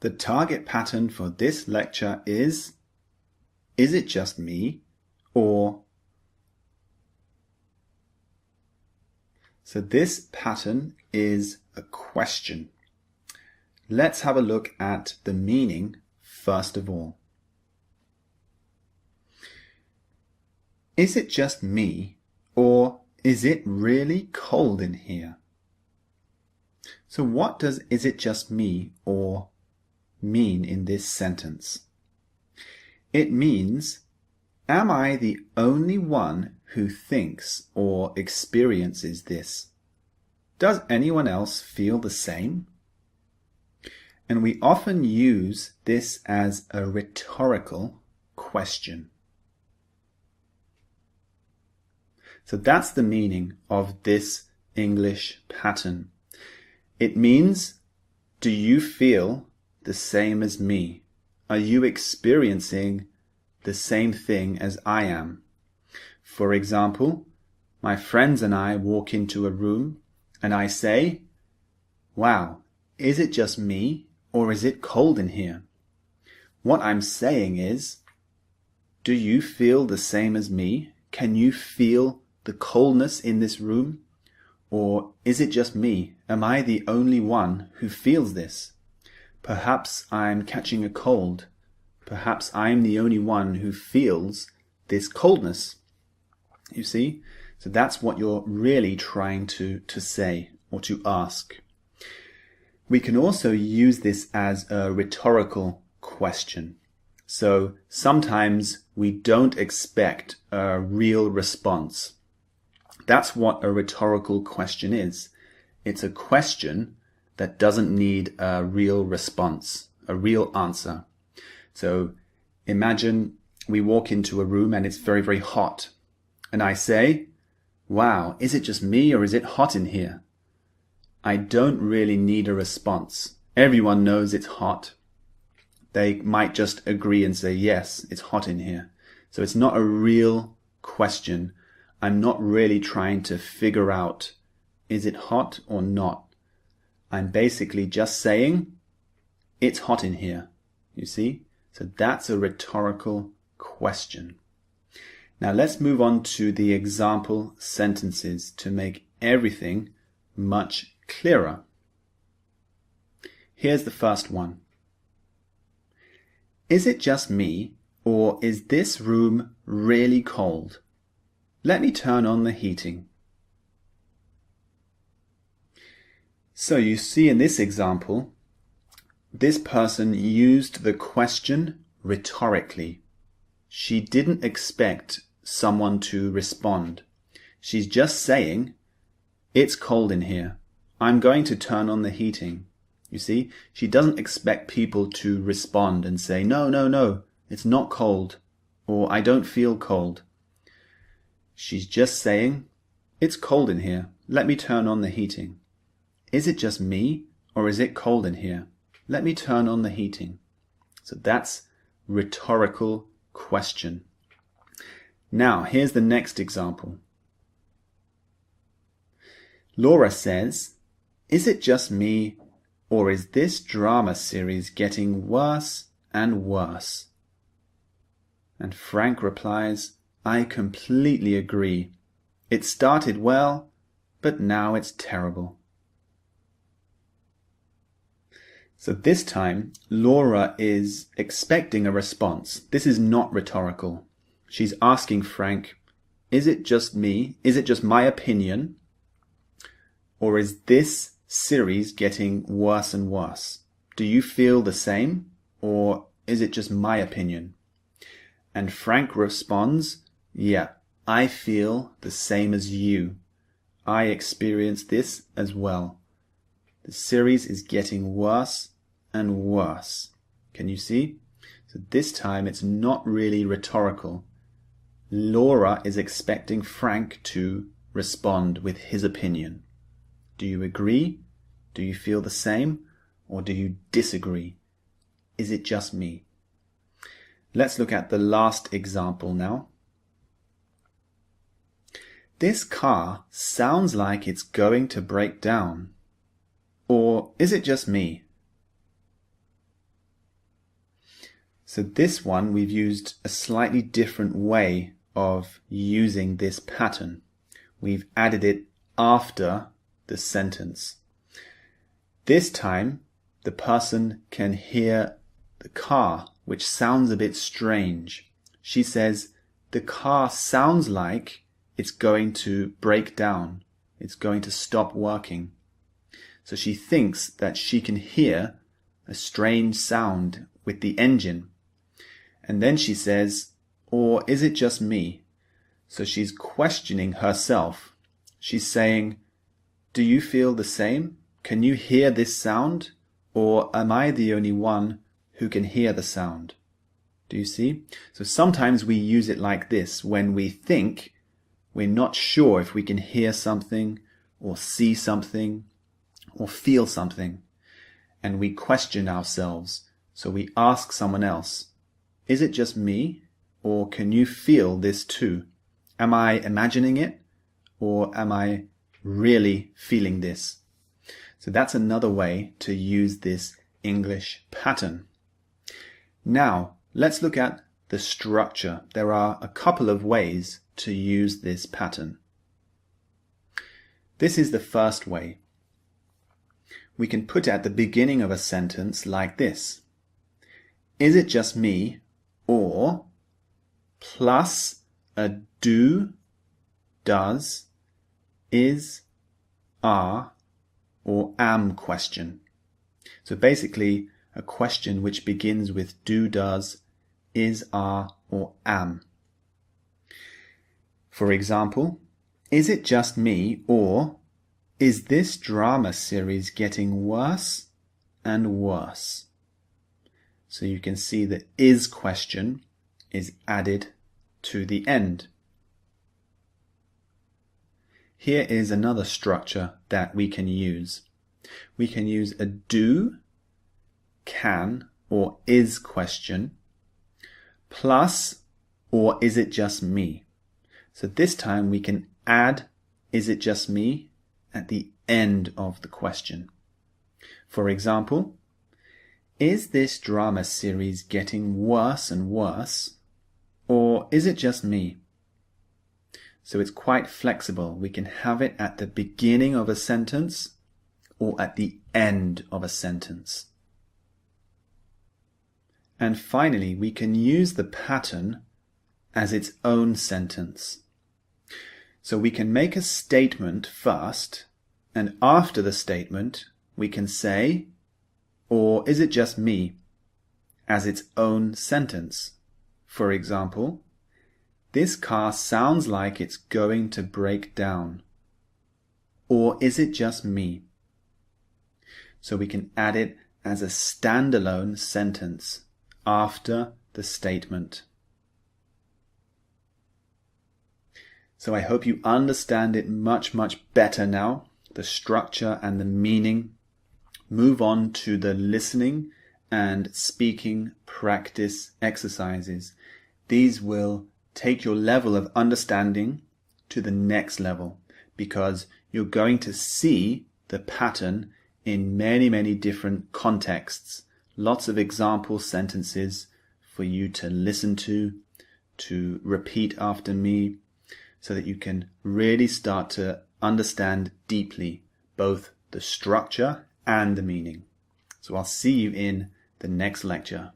The target pattern for this lecture is it just me? Or so this pattern is a question. Let's have a look at the meaning first of all. Is it just me, or is it really cold in here? So what does "is it just me" or mean in this sentence? It means, am I the only one who thinks or experiences this? Does anyone else feel the same? And we often use this as a rhetorical question. So that's the meaning of this English pattern. It means, do you feel the same as me? Are you experiencing the same thing as I am? For example, my friends and I walk into a room and I say, wow, is it just me or is it cold in here? What I'm saying is, do you feel the same as me? Can you feel the coldness in this room? Or is it just me? Am I the only one who feels this? Perhaps I'm catching a cold. Perhaps I'm the only one who feels this coldness. You see? So that's what you're really trying to say or to ask. We can also use this as a rhetorical question. So sometimes we don't expect a real response. That's what a rhetorical question is. It's a question that doesn't need a real response, a real answer. So imagine we walk into a room and it's very, very hot. And I say, wow, is it just me or is it hot in here? I don't really need a response. Everyone knows it's hot. They might just agree and say, yes, it's hot in here. So it's not a real question. I'm not really trying to figure out, is it hot or not? I'm basically just saying, it's hot in here. You see? So that's a rhetorical question. Now let's move on to the example sentences to make everything much clearer. Here's the first one. Is it just me, or is this room really cold? Let me turn on the heating. So you see in this example, this person used the question rhetorically. She didn't expect someone to respond. She's just saying, it's cold in here. I'm going to turn on the heating. You see, she doesn't expect people to respond and say, no, no, no, it's not cold, or I don't feel cold. She's just saying, it's cold in here. Let me turn on the heating. Is it just me, or is it cold in here? Let me turn on the heating. So that's rhetorical question. Now, here's the next example. Laura says, is it just me, or is this drama series getting worse and worse? And Frank replies, I completely agree. It started well, but now it's terrible. So this time, Laura is expecting a response. This is not rhetorical. She's asking Frank, is it just me? Is it just my opinion? Or is this series getting worse and worse? Do you feel the same? Or is it just my opinion? And Frank responds, yeah, I feel the same as you. I experience this as well. The series is getting worse and worse. Can you see? So this time it's not really rhetorical. Laura is expecting Frank to respond with his opinion. Do you agree? Do you feel the same? Or do you disagree? Is it just me? Let's look at the last example now. This car sounds like it's going to break down. Or is it just me? So this one, we've used a slightly different way of using this pattern. We've added it after the sentence. This time, the person can hear the car, which sounds a bit strange. She says, the car sounds like it's going to break down. It's going to stop working. So she thinks that she can hear a strange sound with the engine. And then she says, or is it just me? So she's questioning herself. She's saying, do you feel the same? Can you hear this sound? Or am I the only one who can hear the sound? Do you see? So sometimes we use it like this when we think we're not sure if we can hear something or see something or feel something. And we question ourselves. So we ask someone else, is it just me? Or can you feel this too? Am I imagining it? Or am I really feeling this? So that's another way to use this English pattern. Now, let's look at the structure. There are a couple of ways to use this pattern. This is the first way. We can put it at the beginning of a sentence like this. Is it just me? Or plus a do, does, is, are, or am question. So basically a question which begins with do, does, is, are, or am. For example, is it just me, or is this drama series getting worse and worse? So you can see the is question is added to the end. Here is another structure that we can use. We can use a do, can, or is question plus or is it just me? So this time we can add is it just me at the end of the question. For example, is this drama series getting worse and worse? Or is it just me? So it's quite flexible. We can have it at the beginning of a sentence or at the end of a sentence. And finally, we can use the pattern as its own sentence. So we can make a statement first, and after the statement, we can say, or is it just me, as its own sentence. For example, this car sounds like it's going to break down. Or is it just me? So we can add it as a standalone sentence after the statement. So I hope you understand it much better now, the structure and the meaning. Move on to the listening and speaking practice exercises. These will take your level of understanding to the next level because you're going to see the pattern in many different contexts. Lots of example sentences for you to listen to repeat after me, so that you can really start to understand deeply both the structure and the meaning. So I'll see you in the next lecture.